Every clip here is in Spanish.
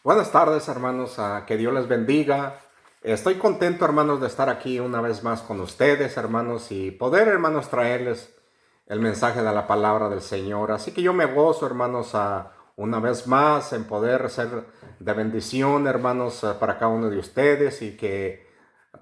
Buenas tardes, hermanos, que Dios les bendiga. Estoy contento, hermanos, de estar aquí una vez más con ustedes, hermanos, y poder, hermanos, traerles el mensaje de la palabra del Señor. Así que yo me gozo, hermanos, una vez más en poder ser de bendición, hermanos, para cada uno de ustedes y que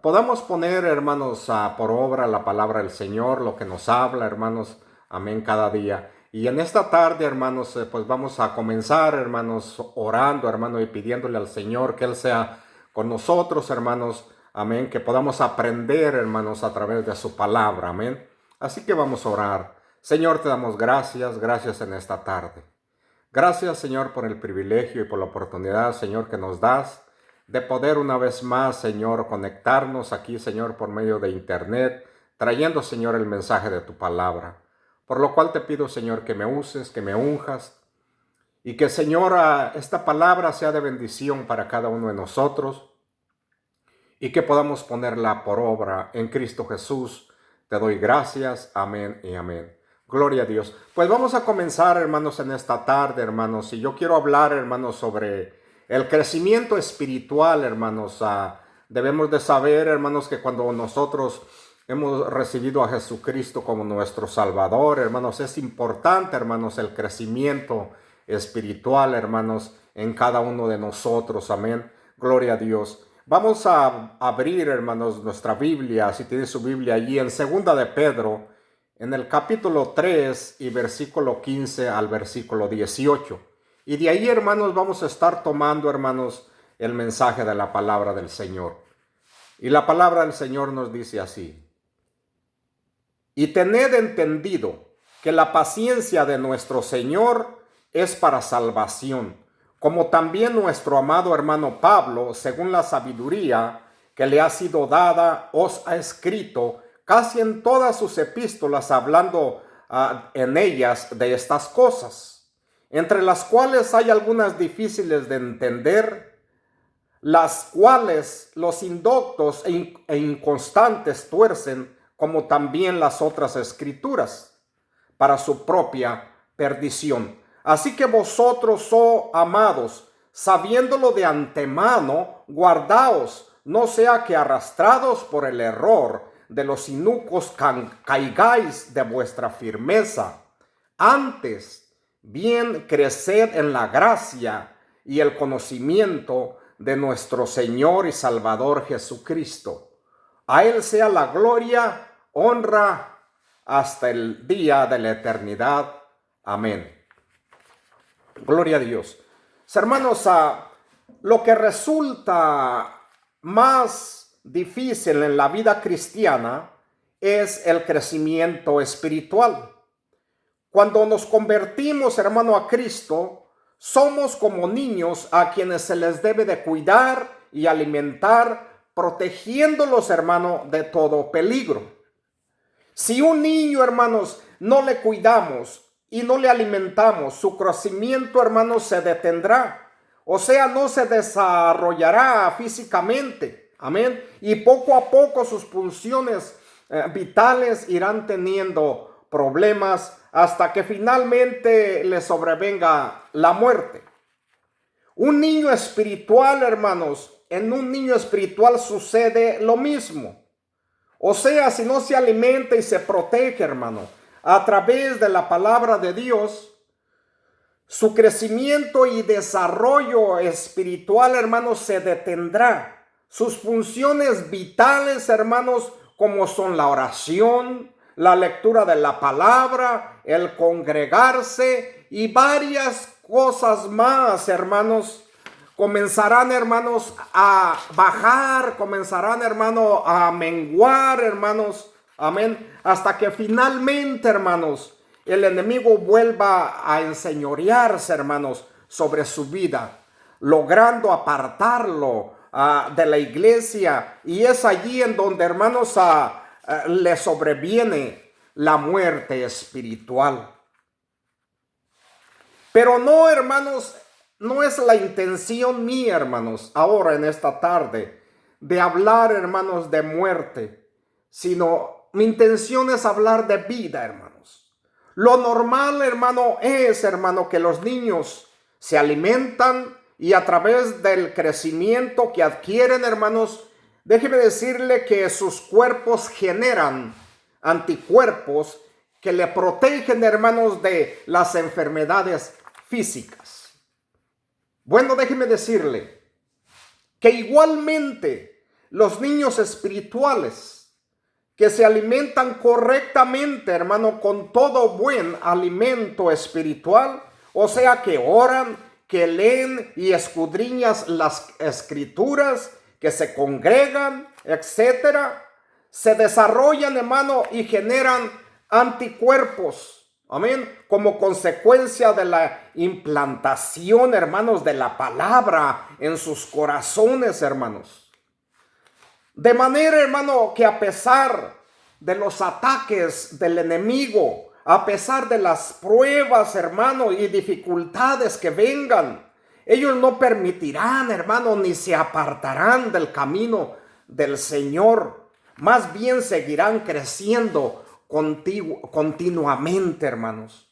podamos poner, hermanos, por obra la palabra del Señor, lo que nos habla, hermanos, amén, cada día. Y en esta tarde, hermanos, pues vamos a comenzar, hermanos, orando, hermanos, y pidiéndole al Señor que Él sea con nosotros, hermanos, amén, que podamos aprender, hermanos, a través de su palabra, amén. Así que vamos a orar. Señor, te damos gracias, gracias en esta tarde. Gracias, Señor, por el privilegio y por la oportunidad, Señor, que nos das de poder una vez más, Señor, conectarnos aquí, Señor, por medio de internet, trayendo, Señor, el mensaje de tu palabra. Por lo cual te pido, Señor, que me uses, que me unjas y que, Señor, esta palabra sea de bendición para cada uno de nosotros y que podamos ponerla por obra en Cristo Jesús. Te doy gracias. Amén y amén. Gloria a Dios. Pues vamos a comenzar, hermanos, en esta tarde, hermanos. Y yo quiero hablar, hermanos, sobre el crecimiento espiritual, hermanos. Debemos de saber, hermanos, que cuando nosotros hemos recibido a Jesucristo como nuestro Salvador, hermanos, es importante, hermanos, el crecimiento espiritual, hermanos, en cada uno de nosotros. Amén. Gloria a Dios. Vamos a abrir, hermanos, nuestra Biblia, si tiene su Biblia allí, en Segunda de Pedro, en el capítulo 3 y versículo 15 al versículo 18. Y de ahí, hermanos, vamos a estar tomando, hermanos, el mensaje de la palabra del Señor. Y la palabra del Señor nos dice así: y tened entendido que la paciencia de nuestro Señor es para salvación, como también nuestro amado hermano Pablo, según la sabiduría que le ha sido dada, os ha escrito casi en todas sus epístolas, hablando en ellas de estas cosas, entre las cuales hay algunas difíciles de entender, las cuales los indoctos e inconstantes tuercen, como también las otras escrituras, para su propia perdición. Así que vosotros, oh amados, sabiéndolo de antemano, guardaos, no sea que arrastrados por el error de los inicuos caigáis de vuestra firmeza. Antes, bien creced en la gracia y el conocimiento de nuestro Señor y Salvador Jesucristo. A Él sea la gloria, honra, hasta el día de la eternidad. Amén. Gloria a Dios. Hermanos, lo que resulta más difícil en la vida cristiana es el crecimiento espiritual. Cuando nos convertimos, hermano, a Cristo, somos como niños a quienes se les debe de cuidar y alimentar, protegiéndolos, hermano, de todo peligro. Si un niño, hermanos, no le cuidamos y no le alimentamos, su crecimiento, hermanos, se detendrá. O sea, no se desarrollará físicamente. Amén. Y poco a poco sus funciones vitales irán teniendo problemas hasta que finalmente le sobrevenga la muerte. Un niño espiritual, hermanos, en un niño espiritual sucede lo mismo. O sea, si no se alimenta y se protege, hermano, a través de la palabra de Dios, su crecimiento y desarrollo espiritual, hermanos, se detendrá. Sus funciones vitales, hermanos, como son la oración, la lectura de la palabra, el congregarse y varias cosas más, hermanos, comenzarán, hermanos, a bajar, comenzarán, hermano, a menguar, hermanos, amén, hasta que finalmente, hermanos, el enemigo vuelva a enseñorearse, hermanos, sobre su vida, logrando apartarlo de la iglesia. Y es allí en donde, hermanos, le sobreviene la muerte espiritual. Pero no, hermanos, no es la intención mía, hermanos, ahora en esta tarde, de hablar, hermanos, de muerte, sino mi intención es hablar de vida, hermanos. Lo normal, hermano, es, hermano, que los niños se alimentan y a través del crecimiento que adquieren, hermanos, déjeme decirle que sus cuerpos generan anticuerpos que le protegen, hermanos, de las enfermedades físicas. Bueno, déjeme decirle que igualmente los niños espirituales que se alimentan correctamente, hermano, con todo buen alimento espiritual, o sea, que oran, que leen y escudriñan las escrituras, que se congregan, etcétera, se desarrollan, hermano, y generan anticuerpos, amén, como consecuencia de la implantación, hermanos, de la palabra en sus corazones, hermanos. De manera, hermano, que a pesar de los ataques del enemigo, a pesar de las pruebas, hermano, y dificultades que vengan, ellos no permitirán, hermano, ni se apartarán del camino del Señor. Más bien seguirán creciendo continuamente, hermanos.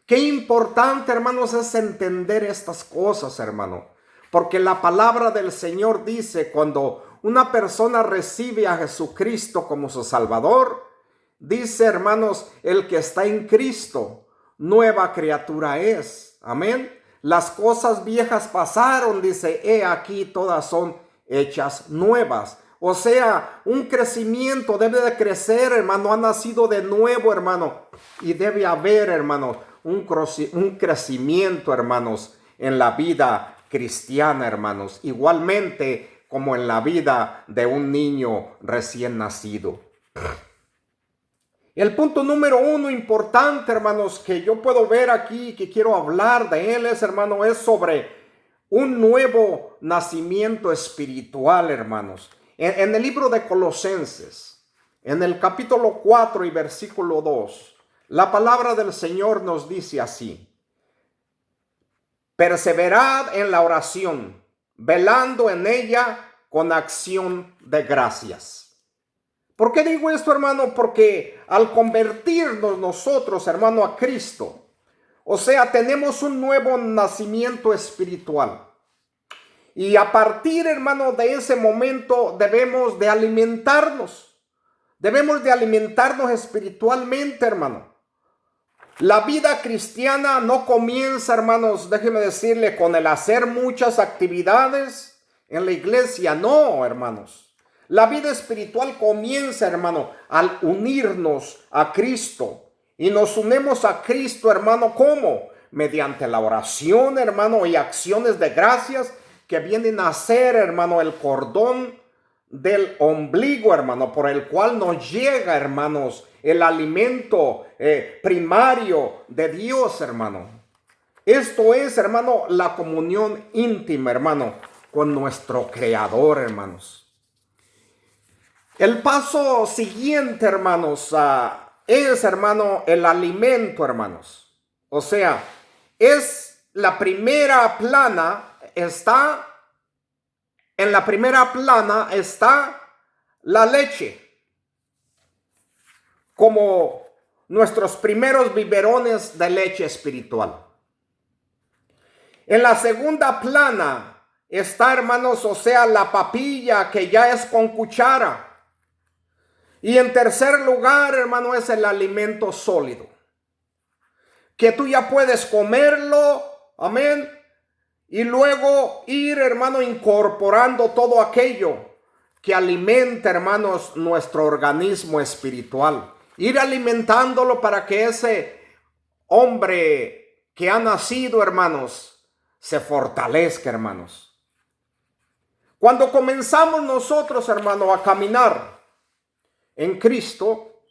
Qué importante, hermanos, es entender estas cosas, hermano. Porque la palabra del Señor dice, cuando una persona recibe a Jesucristo como su Salvador, dice, hermanos, el que está en Cristo, nueva criatura es. Amén. Las cosas viejas pasaron, dice, he aquí todas son hechas nuevas. O sea, un crecimiento debe de crecer, hermano, ha nacido de nuevo, hermano. Y debe haber, hermano, un crecimiento, hermanos, en la vida cristiana, hermanos. Igualmente como en la vida de un niño recién nacido. El punto número 1 importante, hermanos, que yo puedo ver aquí, que quiero hablar de él, hermano, es sobre un nuevo nacimiento espiritual, hermanos. En el libro de Colosenses, en el capítulo 4 y versículo 2, la palabra del Señor nos dice así: perseverad en la oración, velando en ella con acción de gracias. ¿Por qué digo esto, hermano? Porque al convertirnos nosotros, hermano, a Cristo, o sea, tenemos un nuevo nacimiento espiritual. Y a partir, hermano, de ese momento debemos de alimentarnos. Debemos de alimentarnos espiritualmente, hermano. La vida cristiana no comienza, hermanos, déjeme decirle, con el hacer muchas actividades en la iglesia. No, hermanos. La vida espiritual comienza, hermano, al unirnos a Cristo. Y nos unimos a Cristo, hermano, ¿cómo? Mediante la oración, hermano, y acciones de gracias que vienen a ser, hermano, el cordón del ombligo, hermano, por el cual nos llega, hermanos, el alimento primario de Dios, hermano. Esto es, hermano, la comunión íntima, hermano, con nuestro Creador, hermanos. El paso siguiente, hermanos, es, hermano, el alimento, hermanos. O sea, es la primera plana, en la primera plana está la leche, como nuestros primeros biberones de leche espiritual. En la segunda plana está, hermanos, o sea, la papilla, que ya es con cuchara. Y en tercer lugar, hermano, es el alimento sólido, que tú ya puedes comerlo, amén, y luego ir, hermano, incorporando todo aquello que alimenta, hermanos, nuestro organismo espiritual. Ir alimentándolo para que ese hombre que ha nacido, hermanos, se fortalezca, hermanos. Cuando comenzamos nosotros, hermano, a caminar en Cristo,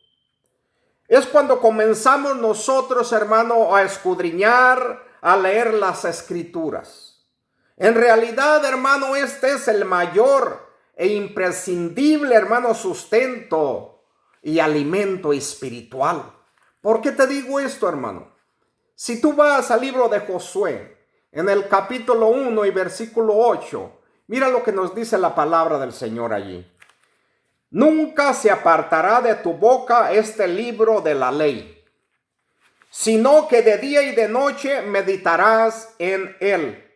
es cuando comenzamos nosotros, hermano, a escudriñar, a leer las escrituras. En realidad, hermano, este es el mayor e imprescindible, hermano, sustento y alimento espiritual. ¿Por qué te digo esto, hermano? Si tú vas al libro de Josué, en el capítulo 1 y versículo 8, mira lo que nos dice la palabra del Señor allí. Nunca se apartará de tu boca este libro de la ley, sino que de día y de noche meditarás en él,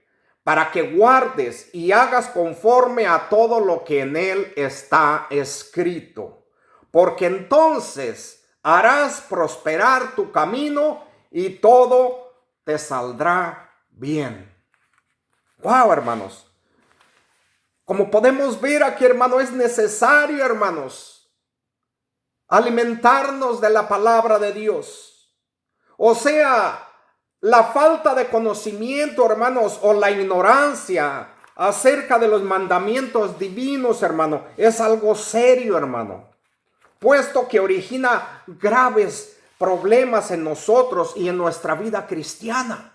para que guardes y hagas conforme a todo lo que en él está escrito. Porque entonces harás prosperar tu camino y todo te saldrá bien. Wow, hermanos. Como podemos ver aquí, hermano, es necesario, hermanos, alimentarnos de la palabra de Dios. O sea, la falta de conocimiento, hermanos, o la ignorancia acerca de los mandamientos divinos, hermano, es algo serio, hermano, puesto que origina graves problemas en nosotros y en nuestra vida cristiana.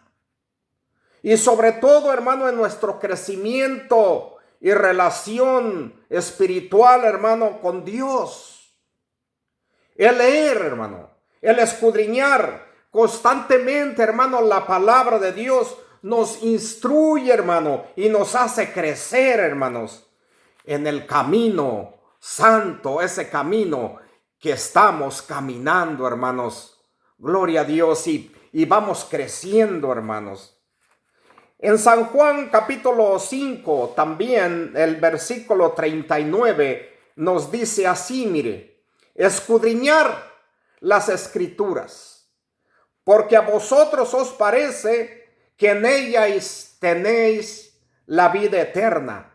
Y sobre todo, hermano, en nuestro crecimiento y relación espiritual, hermano, con Dios. El leer, hermano, el escudriñar constantemente, hermano, la palabra de Dios nos instruye, hermano, y nos hace crecer, hermanos, en el camino santo, ese camino que estamos caminando, hermanos. Gloria a Dios, y vamos creciendo, hermanos. En San Juan capítulo 5, también el versículo 39 nos dice así, mire, escudriñar las escrituras, porque a vosotros os parece que en ellas tenéis la vida eterna,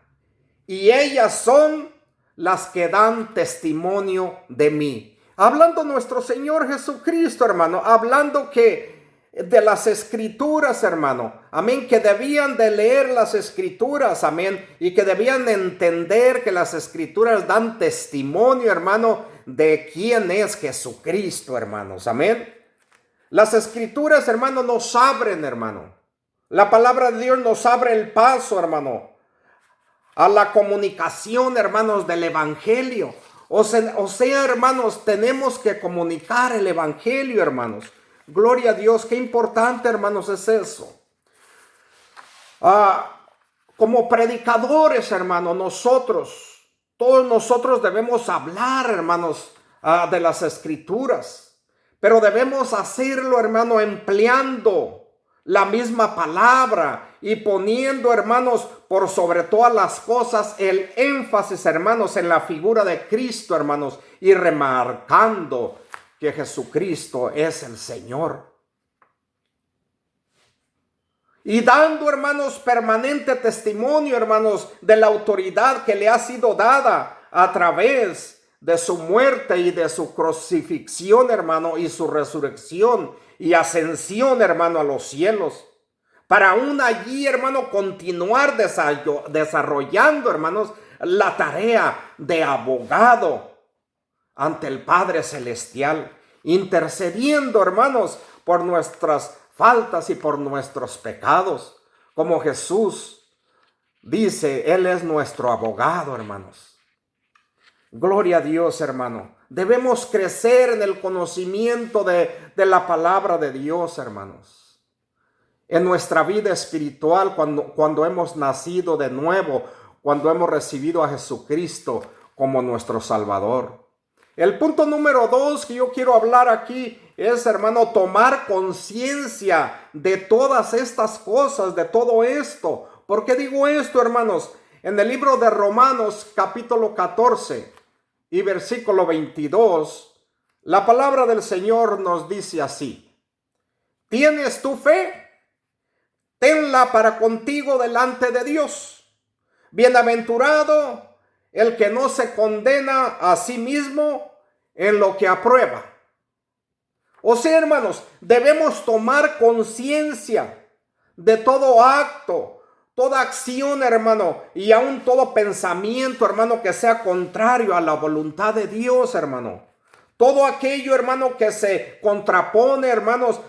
y ellas son las que dan testimonio de mí. Hablando nuestro Señor Jesucristo, hermano, hablando que de las escrituras, hermano, amén, que debían de leer las escrituras, amén, y que debían entender que las escrituras dan testimonio, hermano, de quién es Jesucristo, hermanos, amén. Las escrituras, hermano, nos abren, hermano, la palabra de Dios nos abre el paso, hermano, a la comunicación, hermanos, del evangelio. O sea, hermanos, tenemos que comunicar el evangelio, hermanos. Gloria a Dios, qué importante, hermanos, es eso. Como predicadores, hermanos, todos nosotros debemos hablar, hermanos, de las escrituras, pero debemos hacerlo, hermano, empleando la misma palabra y poniendo, hermanos, por sobre todas las cosas, el énfasis, hermanos, en la figura de Cristo, hermanos, y remarcando que Jesucristo es el Señor. Y dando, hermanos, permanente testimonio, hermanos, de la autoridad que le ha sido dada a través de su muerte y de su crucifixión, hermano, y su resurrección y ascensión, hermano, a los cielos. Para aún allí, hermano, continuar desarrollando, hermanos, la tarea de abogado ante el Padre Celestial, intercediendo, hermanos, por nuestras faltas y por nuestros pecados. Como Jesús dice, Él es nuestro abogado, hermanos. Gloria a Dios, hermano. Debemos crecer en el conocimiento de la palabra de Dios, hermanos. En nuestra vida espiritual, cuando hemos nacido de nuevo, cuando hemos recibido a Jesucristo como nuestro Salvador. El punto número 2 que yo quiero hablar aquí es, hermano, tomar conciencia de todas estas cosas, de todo esto. ¿Por qué digo esto, hermanos? En el libro de Romanos, capítulo 14 y versículo 22, la palabra del Señor nos dice así: ¿tienes tu fe? Tenla para contigo delante de Dios. Bienaventurado el que no se condena a sí mismo en lo que aprueba. O sea, hermanos, debemos tomar conciencia de todo acto, toda acción, hermano, y aún todo pensamiento, hermano, que sea contrario a la voluntad de Dios, hermano. Todo aquello, hermano, que se contrapone, hermanos,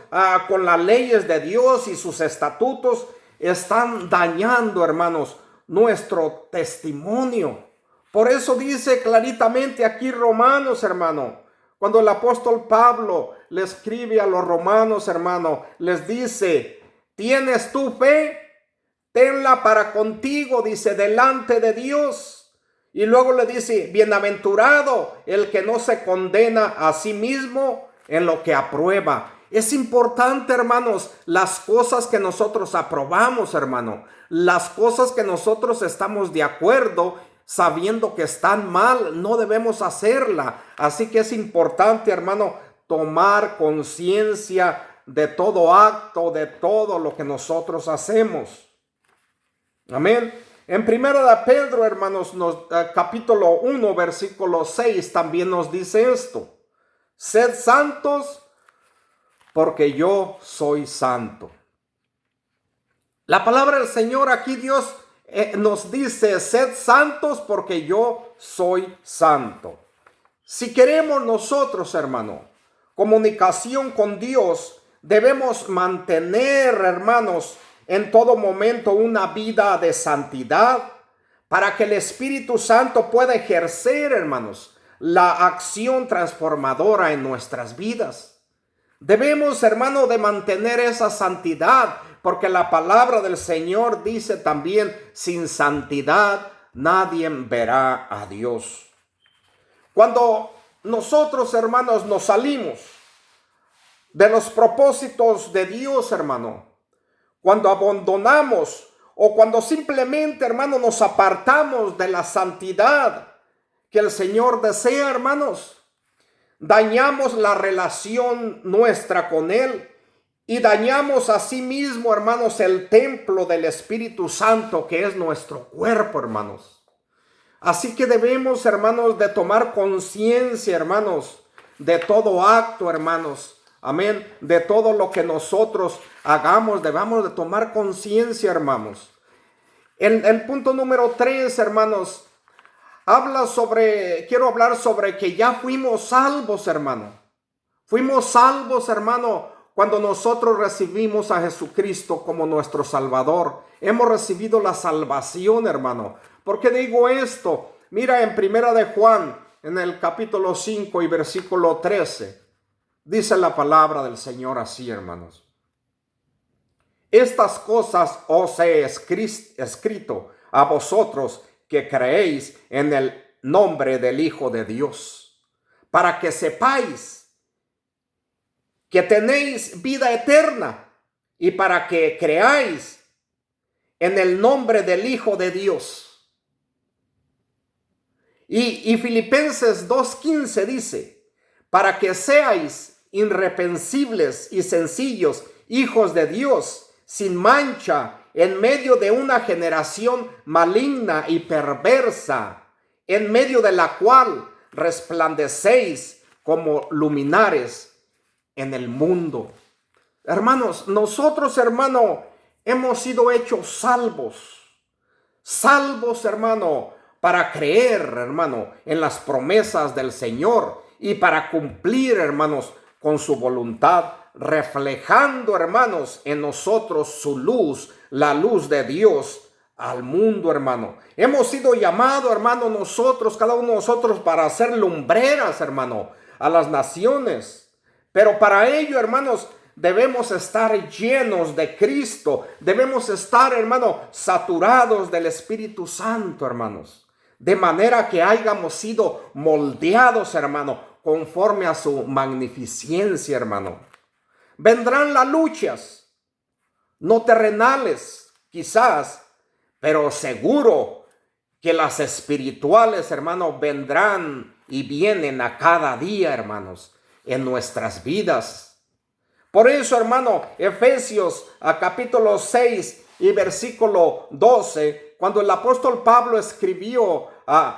con las leyes de Dios y sus estatutos, están dañando, hermanos, nuestro testimonio. Por eso dice claritamente aquí Romanos, hermano, cuando el apóstol Pablo le escribe a los romanos, hermano, les dice: ¿tienes tu fe? Tenla para contigo, dice, delante de Dios. Y luego le dice: bienaventurado el que no se condena a sí mismo en lo que aprueba. Es importante, hermanos, las cosas que nosotros aprobamos, hermano. Las cosas que nosotros estamos de acuerdo, sabiendo que están mal, no debemos hacerla. Así que es importante, hermano, tomar conciencia de todo acto, de todo lo que nosotros hacemos. Amén. En primera de Pedro, hermanos, capítulo 1, versículo 6, también nos dice esto. Sed santos porque yo soy santo. La palabra del Señor aquí Dios nos dice, sed santos porque yo soy santo. Si queremos nosotros, hermano, comunicación con Dios, debemos mantener, hermanos, en todo momento una vida de santidad para que el Espíritu Santo pueda ejercer, hermanos, la acción transformadora en nuestras vidas. Debemos, hermano, de mantener esa santidad, porque la palabra del Señor dice también, sin santidad nadie verá a Dios. Cuando nosotros, hermanos, nos salimos de los propósitos de Dios, hermano, cuando abandonamos o cuando simplemente, hermano, nos apartamos de la santidad que el Señor desea, hermanos, dañamos la relación nuestra con Él y dañamos a sí mismo, hermanos, el templo del Espíritu Santo que es nuestro cuerpo, hermanos. Así que debemos, hermanos, de tomar conciencia, hermanos, de todo acto, hermanos. Amén. De todo lo que nosotros hagamos, debamos de tomar conciencia, hermanos. El punto número 3, hermanos, quiero hablar sobre que ya fuimos salvos, hermano. Fuimos salvos, hermano, cuando nosotros recibimos a Jesucristo como nuestro Salvador. Hemos recibido la salvación, hermano. ¿Por qué digo esto? Mira en Primera de Juan, en el capítulo 5 y versículo 13. Dice la palabra del Señor así, hermanos. Estas cosas os he escrito a vosotros que creéis en el nombre del Hijo de Dios, para que sepáis que tenéis vida eterna y para que creáis en el nombre del Hijo de Dios. Y Filipenses 2:15 dice, para que seáis irreprensibles y sencillos, hijos de Dios, sin mancha, en medio de una generación maligna y perversa, en medio de la cual resplandecéis como luminares en el mundo. Hermanos, nosotros, hermano, hemos sido hechos salvos. Salvos, hermano, para creer, hermano, en las promesas del Señor y para cumplir, hermanos, con su voluntad, reflejando, hermanos, en nosotros su luz, la luz de Dios al mundo, hermano. Hemos sido llamados, hermano, nosotros, cada uno de nosotros, para ser lumbreras, hermano, a las naciones. Pero para ello, hermanos, debemos estar llenos de Cristo. Debemos estar, hermano, saturados del Espíritu Santo, hermanos. De manera que hayamos sido moldeados, hermano, conforme a su magnificencia, hermano. Vendrán las luchas, no terrenales, quizás, pero seguro que las espirituales, hermano, vendrán y vienen a cada día, hermanos, en nuestras vidas. Por eso, hermano, Efesios capítulo 6 y versículo 12, cuando el apóstol Pablo escribió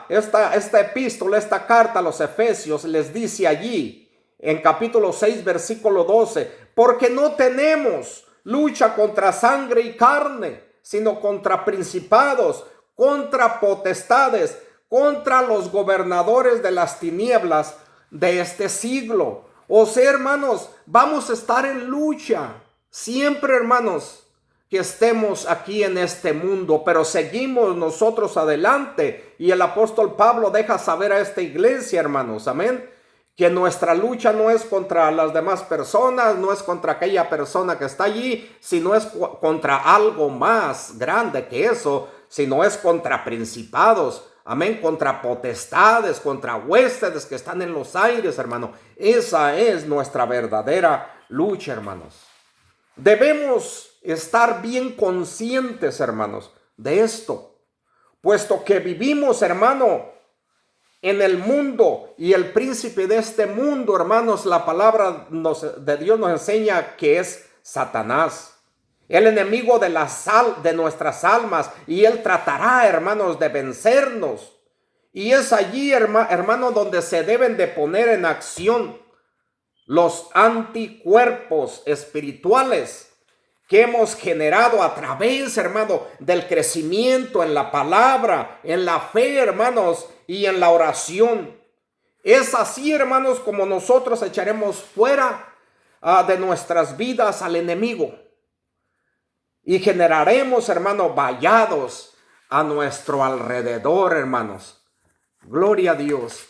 esta epístola, esta carta a los Efesios, les dice allí, en capítulo 6, versículo 12, porque no tenemos lucha contra sangre y carne, sino contra principados, contra potestades, contra los gobernadores de las tinieblas de este siglo. O sea, hermanos, vamos a estar en lucha siempre, hermanos, que estemos aquí en este mundo, pero seguimos nosotros adelante. Y el apóstol Pablo deja saber a esta iglesia, hermanos, amén, que nuestra lucha no es contra las demás personas, no es contra aquella persona que está allí, sino es contra algo más grande que eso, sino es contra principados, amén, contra potestades, contra huestes que están en los aires, hermano. Esa es nuestra verdadera lucha, hermanos. Debemos estar bien conscientes, hermanos, de esto, puesto que vivimos, hermano, en el mundo, y el príncipe de este mundo, hermanos, la palabra de Dios nos enseña que es Satanás, el enemigo de nuestras almas, y él tratará, hermanos, de vencernos. Y es allí, hermano, donde se deben de poner en acción los anticuerpos espirituales que hemos generado a través, hermano, del crecimiento en la palabra, en la fe, hermanos, y en la oración. Es así, hermanos, como nosotros echaremos fuera de nuestras vidas al enemigo y generaremos, hermanos, vallados a nuestro alrededor, hermanos. Gloria a Dios.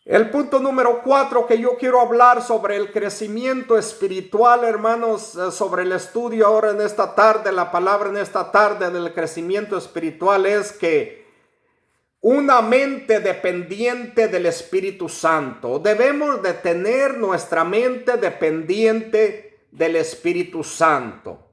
El punto número 4 que yo quiero hablar sobre el crecimiento espiritual, hermanos, sobre el estudio ahora en esta tarde, la palabra en esta tarde del crecimiento espiritual, es que una mente dependiente del Espíritu Santo. Debemos de tener nuestra mente dependiente del Espíritu Santo.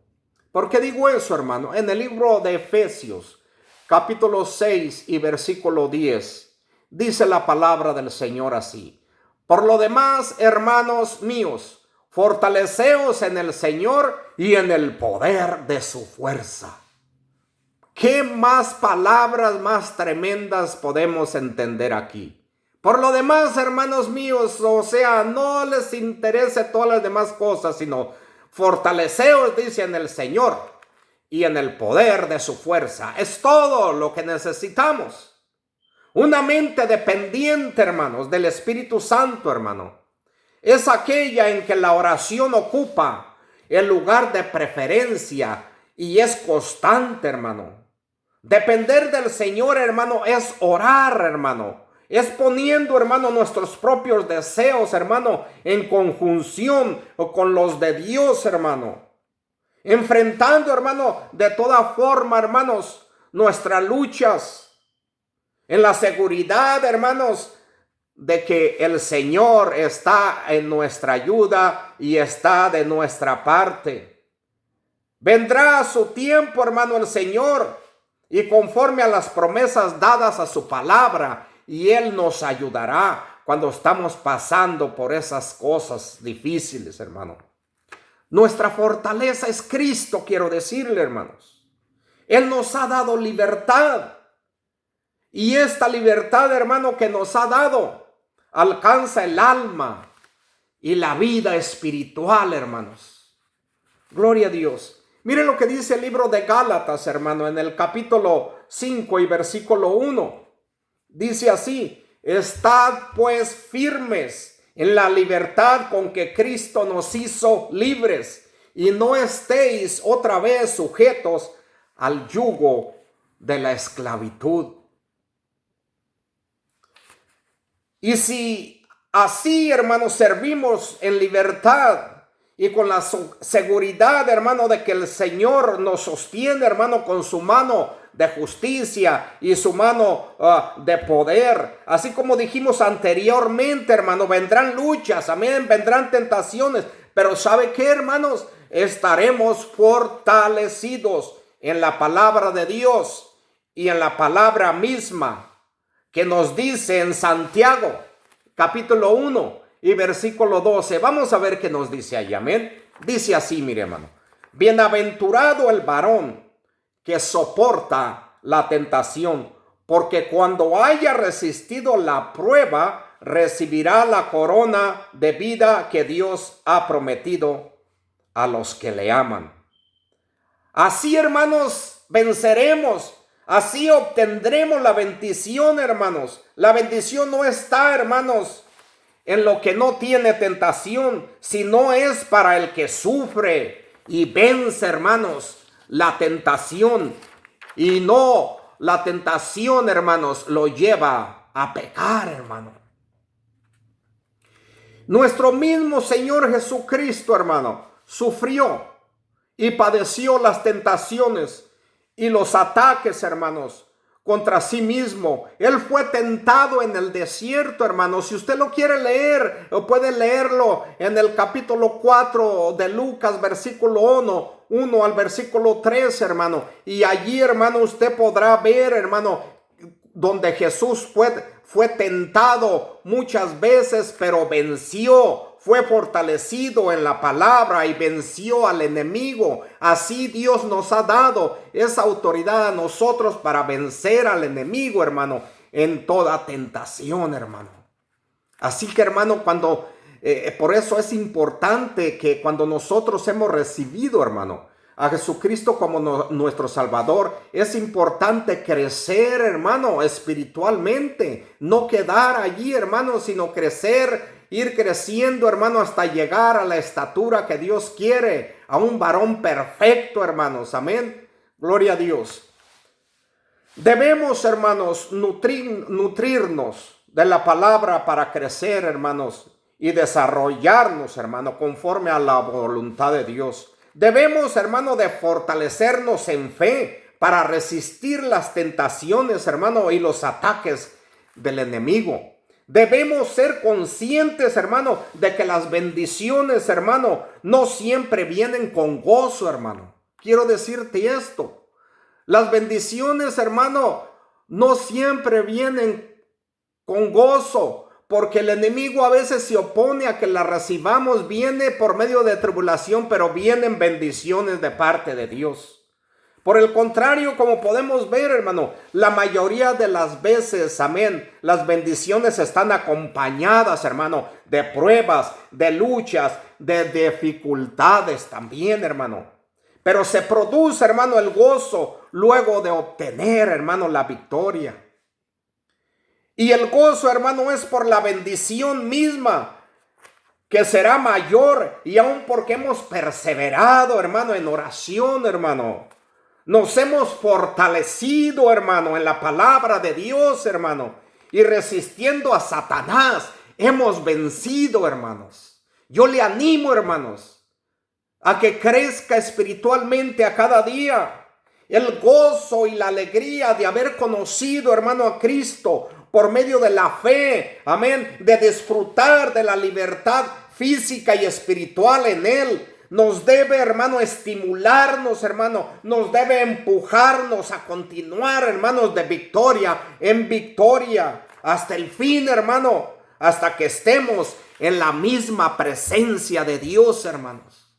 ¿Por qué digo eso, hermano? En el libro de Efesios, capítulo 6 y versículo 10. Dice la palabra del Señor así: por lo demás, hermanos míos, fortaleceos en el Señor y en el poder de su fuerza. ¿Qué más palabras más tremendas podemos entender aquí? Por lo demás, hermanos míos, o sea, no les interese todas las demás cosas, sino fortaleceos, dice, en el Señor y en el poder de su fuerza. Es todo lo que necesitamos. Una mente dependiente, hermanos, del Espíritu Santo, hermano, es aquella en que la oración ocupa el lugar de preferencia y es constante, hermano. Depender del Señor, hermano, es orar, hermano. Es poniendo, hermano, nuestros propios deseos, hermano, en conjunción con los de Dios, hermano. Enfrentando, hermano, de toda forma, hermanos, nuestras luchas, en la seguridad, hermanos, de que el Señor está en nuestra ayuda y está de nuestra parte. Vendrá a su tiempo, hermano, el Señor, y conforme a las promesas dadas a su palabra, y Él nos ayudará cuando estamos pasando por esas cosas difíciles, hermano. Nuestra fortaleza es Cristo, quiero decirle, hermanos. Él nos ha dado libertad. Y esta libertad, hermano, que nos ha dado, alcanza el alma y la vida espiritual, hermanos. Gloria a Dios. Miren lo que dice el libro de Gálatas, hermano, en el capítulo 5 y versículo 1. Dice así: estad pues firmes en la libertad con que Cristo nos hizo libres, y no estéis otra vez sujetos al yugo de la esclavitud. Y si así, hermanos, servimos en libertad y con la seguridad, hermano, de que el Señor nos sostiene, hermano, con su mano de justicia y su mano de poder, así como dijimos anteriormente, hermano, vendrán luchas, amén, vendrán tentaciones, pero ¿sabe qué, hermanos? Estaremos fortalecidos en la palabra de Dios y en la palabra misma, que nos dice en Santiago, capítulo 1 y versículo 12. Vamos a ver qué nos dice ahí, amén. Dice así, mire, hermano: bienaventurado el varón que soporta la tentación, porque cuando haya resistido la prueba, recibirá la corona de vida que Dios ha prometido a los que le aman. Así, hermanos, venceremos. Así obtendremos la bendición, hermanos. La bendición no está, hermanos, en lo que no tiene tentación, sino es para el que sufre y vence, hermanos, la tentación. Y no, la tentación, hermanos, lo lleva a pecar, hermano. Nuestro mismo Señor Jesucristo, hermano, sufrió y padeció las tentaciones y los ataques, hermanos, contra sí mismo. Él fue tentado en el desierto, hermano. Si usted lo quiere leer, o puede leerlo en el capítulo 4 de Lucas, versículo 1 al versículo 3, hermano. Y allí, hermano, usted podrá ver, hermano, donde Jesús fue tentado muchas veces, pero venció. Fue fortalecido en la palabra y venció al enemigo. Así Dios nos ha dado esa autoridad a nosotros para vencer al enemigo, hermano, en toda tentación, hermano. Así que, hermano, por eso es importante que cuando nosotros hemos recibido, hermano, a Jesucristo como nuestro Salvador, es importante crecer, hermano, espiritualmente. No quedar allí, hermano, sino crecer, ir creciendo, hermano, hasta llegar a la estatura que Dios quiere, a un varón perfecto, hermanos. Amén. Gloria a Dios. Debemos, hermanos, nutrirnos de la palabra para crecer, hermanos, y desarrollarnos, hermano, conforme a la voluntad de Dios. Debemos, hermano, de fortalecernos en fe para resistir las tentaciones, hermano, y los ataques del enemigo. Debemos ser conscientes, hermano, de que las bendiciones, hermano, no siempre vienen con gozo, hermano. Quiero decirte esto. Las bendiciones, hermano, no siempre vienen con gozo, porque el enemigo a veces se opone a que la recibamos. Viene por medio de tribulación, pero vienen bendiciones de parte de Dios. Por el contrario, como podemos ver, hermano, la mayoría de las veces, amén, las bendiciones están acompañadas, hermano, de pruebas, de luchas, de dificultades también, hermano. Pero se produce, hermano, el gozo luego de obtener, hermano, la victoria. Y el gozo, hermano, es por la bendición misma, que será mayor, y aún porque hemos perseverado, hermano, en oración, hermano. Nos hemos fortalecido, hermano, en la palabra de Dios, hermano. Y resistiendo a Satanás, hemos vencido, hermanos. Yo le animo, hermanos, a que crezca espiritualmente a cada día. El gozo y la alegría de haber conocido, hermano, a Cristo por medio de la fe, amén, de disfrutar de la libertad física y espiritual en Él. Nos debe, hermano, estimularnos, hermano. Nos debe empujarnos a continuar, hermanos, de victoria en victoria. Hasta el fin, hermano. Hasta que estemos en la misma presencia de Dios, hermanos.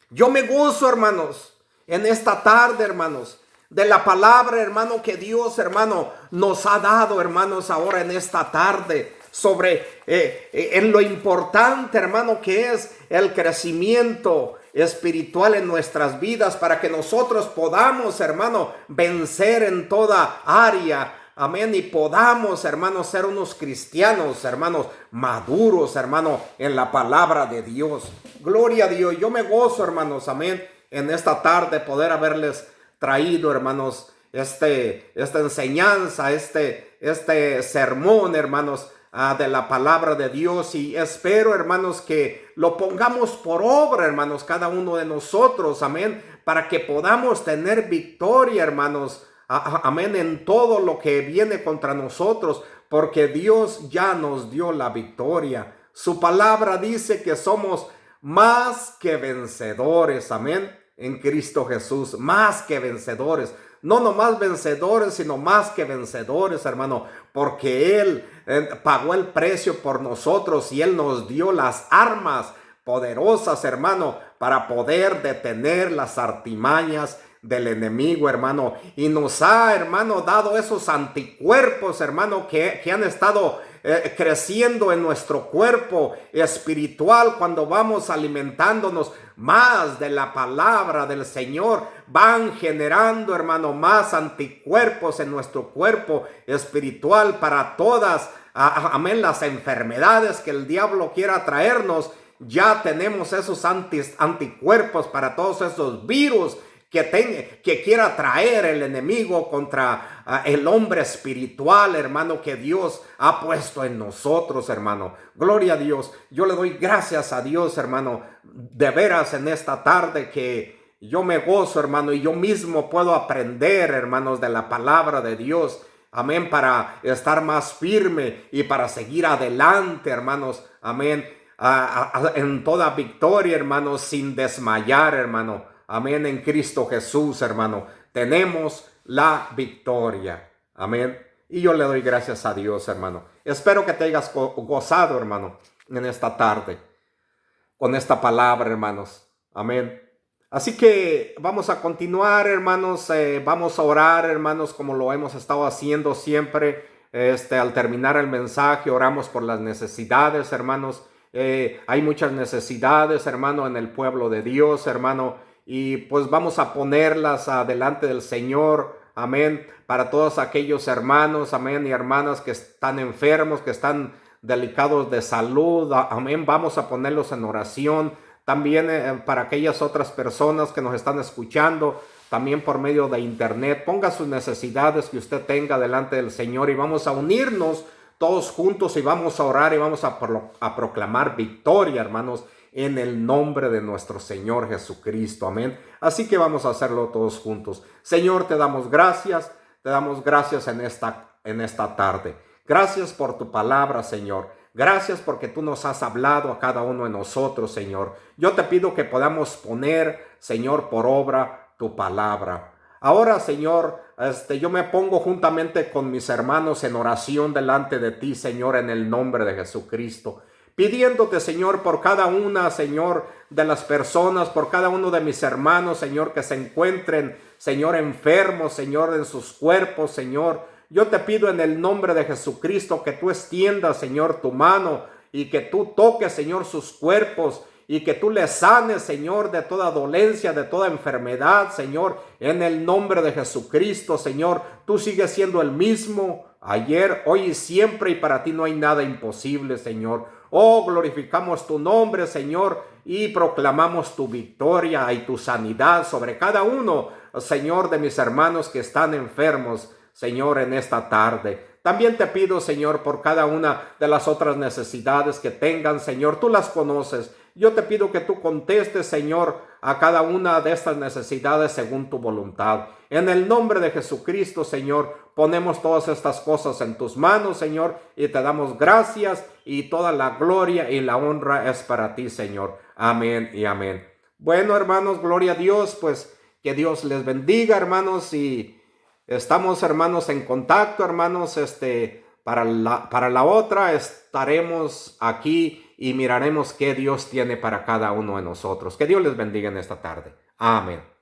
Yo me gozo, hermanos, en esta tarde, hermanos, de la palabra, hermano, que Dios, hermano, nos ha dado, hermanos, ahora en esta tarde. Sobre en lo importante, hermano, que es el crecimiento espiritual en nuestras vidas, para que nosotros podamos, hermano, vencer en toda área, amén, y podamos, hermano, ser unos cristianos, hermanos, maduros, hermano, en la palabra de Dios. Gloria a Dios. Yo me gozo, hermanos, amén, en esta tarde poder haberles traído, hermanos, esta enseñanza, este sermón, hermanos, de la palabra de Dios. Y espero, hermanos, que lo pongamos por obra, hermanos, cada uno de nosotros, amén, para que podamos tener victoria, hermanos, amén, en todo lo que viene contra nosotros, porque Dios ya nos dio la victoria. Su palabra dice que somos más que vencedores, amén, en Cristo Jesús, más que vencedores. No nomás vencedores, sino más que vencedores, hermano, porque Él pagó el precio por nosotros y Él nos dio las armas poderosas, hermano, para poder detener las artimañas del enemigo, hermano. Y nos ha, hermano, dado esos anticuerpos, hermano, que han estado creciendo en nuestro cuerpo espiritual cuando vamos alimentándonos más de la palabra del Señor. Van generando, hermano, más anticuerpos en nuestro cuerpo espiritual para todas, amén, las enfermedades que el diablo quiera traernos. Ya tenemos esos anticuerpos para todos esos virus que quiera traer el enemigo contra el hombre espiritual, hermano, que Dios ha puesto en nosotros, hermano. Gloria a Dios. Yo le doy gracias a Dios, hermano, de veras en esta tarde, que yo me gozo, hermano, y yo mismo puedo aprender, hermanos, de la palabra de Dios. Amén, para estar más firme y para seguir adelante, hermanos. Amén, en toda victoria, hermanos, sin desmayar, hermano. Amén, en Cristo Jesús, hermano. Tenemos la victoria. Amén. Y yo le doy gracias a Dios, hermano. Espero que te hayas gozado, hermano, en esta tarde, con esta palabra, hermanos. Amén. Así que vamos a continuar, hermanos. Vamos a orar, hermanos, como lo hemos estado haciendo siempre. Al terminar el mensaje, oramos por las necesidades, hermanos. Hay muchas necesidades, hermano, en el pueblo de Dios, hermano. Y pues vamos a ponerlas delante del Señor. Amén. Para todos aquellos hermanos, amén, y hermanas que están enfermos, que están delicados de salud. Amén. Vamos a ponerlos en oración. También para aquellas otras personas que nos están escuchando, también por medio de internet, ponga sus necesidades que usted tenga delante del Señor y vamos a unirnos todos juntos y vamos a orar y vamos a proclamar victoria, hermanos, en el nombre de nuestro Señor Jesucristo. Amén. Así que vamos a hacerlo todos juntos. Señor, te damos gracias en esta tarde. Gracias por tu palabra, Señor. Gracias porque tú nos has hablado a cada uno de nosotros, Señor. Yo te pido que podamos poner, Señor, por obra tu palabra. Ahora, Señor, yo me pongo juntamente con mis hermanos en oración delante de ti, Señor, en el nombre de Jesucristo. Pidiéndote, Señor, por cada una, Señor, de las personas, por cada uno de mis hermanos, Señor, que se encuentren, Señor, enfermos, Señor, en sus cuerpos, Señor. Yo te pido en el nombre de Jesucristo que tú extiendas, Señor, tu mano y que tú toques, Señor, sus cuerpos y que tú les sanes, Señor, de toda dolencia, de toda enfermedad, Señor, en el nombre de Jesucristo, Señor. Tú sigues siendo el mismo ayer, hoy y siempre y para ti no hay nada imposible, Señor. Oh, glorificamos tu nombre, Señor, y proclamamos tu victoria y tu sanidad sobre cada uno, Señor, de mis hermanos que están enfermos, Señor, en esta tarde. También te pido, Señor, por cada una de las otras necesidades que tengan, Señor, tú las conoces. Yo te pido que tú contestes, Señor, a cada una de estas necesidades según tu voluntad. En el nombre de Jesucristo, Señor, ponemos todas estas cosas en tus manos, Señor, y te damos gracias y toda la gloria y la honra es para ti, Señor. Amén y amén. Bueno, hermanos, gloria a Dios, pues que Dios les bendiga, hermanos, y estamos, hermanos, en contacto, hermanos. Para la otra estaremos aquí y miraremos qué Dios tiene para cada uno de nosotros. Que Dios les bendiga en esta tarde. Amén.